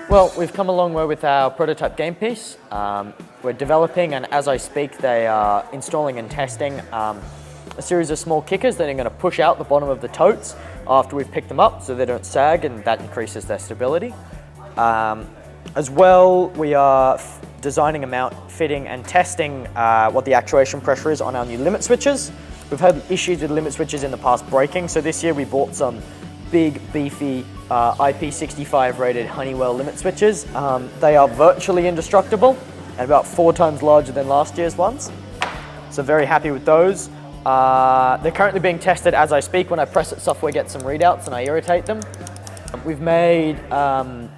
Well, we've come a long way with our prototype game piece. We're developing, and as I speak, they are installing and testing a series of small kickers that are going to push out the bottom of the totes after we've picked them up so they don't sag, and that increases their stability. As well, we are designing a mount, fitting and testing what the actuation pressure is on our new limit switches. We've had issues with limit switches in the past breaking, so this year we bought some big, beefy IP65 rated Honeywell limit switches. They are virtually indestructible and about 4 times larger than last year's ones. So very happy with those. They're currently being tested as I speak. When I press it, software gets some readouts and I irritate them. We've made a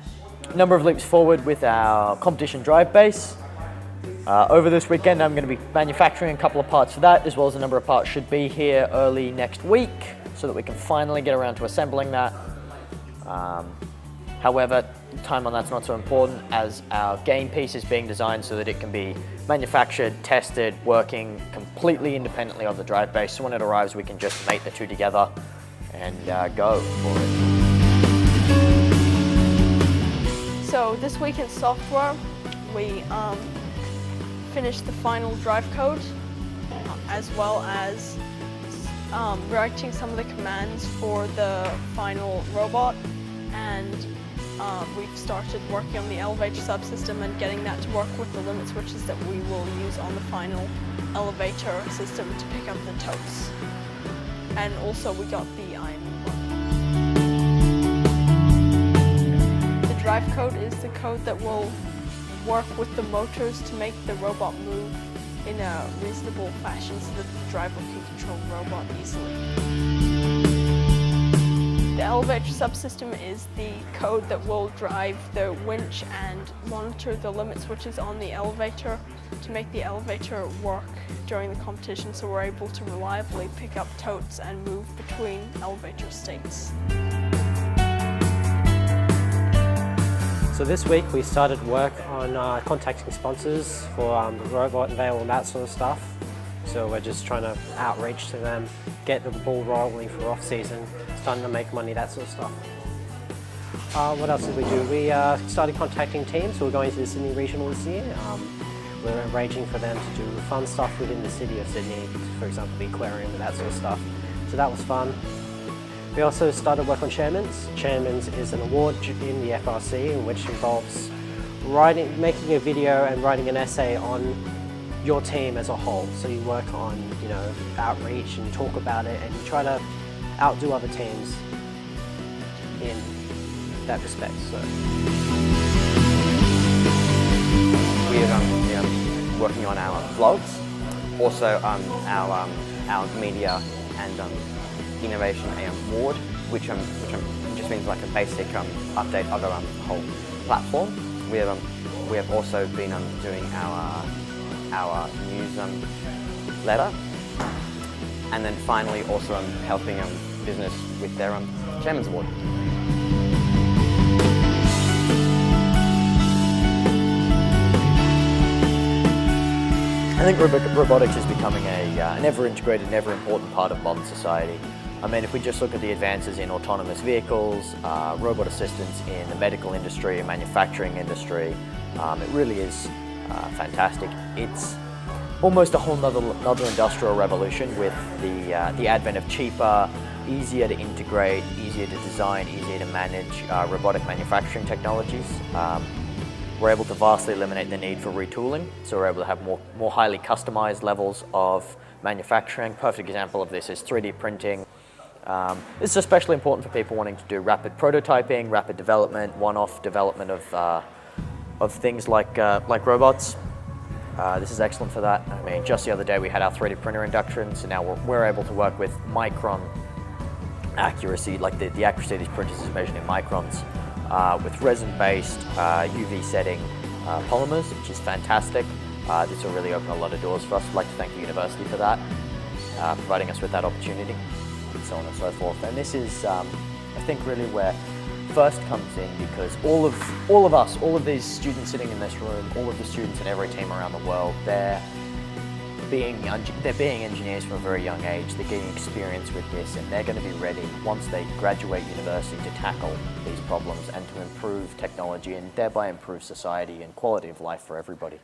number of leaps forward with our competition drive base. Over this weekend, I'm going to be manufacturing a couple of parts for that, as well as a number of parts should be here early next week, so that we can finally get around to assembling that. However, time on that's not so important, as our game piece is being designed so that it can be manufactured, tested, working completely independently of the drive base. So when it arrives, we can just mate the two together and go for it. So this week in software, we finished the final drive code, as well as writing some of the commands for the final robot, and we've started working on the elevator subsystem and getting that to work with the limit switches that we will use on the final elevator system to pick up the totes. And also we got the IME working. The drive code is the code that will work with the motors to make the robot move in a reasonable fashion so that the driver can control the robot easily. The elevator subsystem is the code that will drive the winch and monitor the limit switches on the elevator to make the elevator work during the competition, so we're able to reliably pick up totes and move between elevator states. So this week we started work on contacting sponsors for the robot avail and that sort of stuff. So we're just trying to outreach to them, get the ball rolling for off-season, starting to make money, that sort of stuff. What else did we do? We started contacting teams who are going to the Sydney Regional this year. We're arranging for them to do fun stuff within the city of Sydney, for example the aquarium and that sort of stuff. So that was fun. We also started work on Chairman's. Chairman's is an award in the FRC, which involves making a video and writing an essay on your team as a whole. So you work on, outreach and talk about it, and you try to outdo other teams in that respect. So we're working on our vlogs, also our media and innovation award, which just means like a basic update of our whole platform. We have also been doing our news letter, and then finally also helping business with their Chairman's Award. I think robotics is becoming an ever-integrated, ever-important part of modern society. I mean, if we just look at the advances in autonomous vehicles, robot assistance in the medical industry and manufacturing industry, it really is fantastic. It's almost a whole nother industrial revolution with the advent of cheaper, easier to integrate, easier to design, easier to manage robotic manufacturing technologies. We're able to vastly eliminate the need for retooling, so we're able to have more highly customized levels of manufacturing. Perfect example of this is 3D printing. This is especially important for people wanting to do rapid prototyping, rapid development, one-off development of things like robots. This is excellent for that. I mean, just the other day we had our 3D printer induction, so now we're able to work with micron accuracy, like the accuracy of these printers is measured in microns, with resin-based UV setting polymers, which is fantastic. This will really open a lot of doors for us. I'd like to thank the university for that, providing us with that opportunity, and so on and so forth. And this is, I think, really where FIRST comes in, because all of us, all of these students sitting in this room, all of the students in every team around the world, they're they're being engineers from a very young age. They're getting experience with this, and they're going to be ready once they graduate university to tackle these problems and to improve technology and thereby improve society and quality of life for everybody.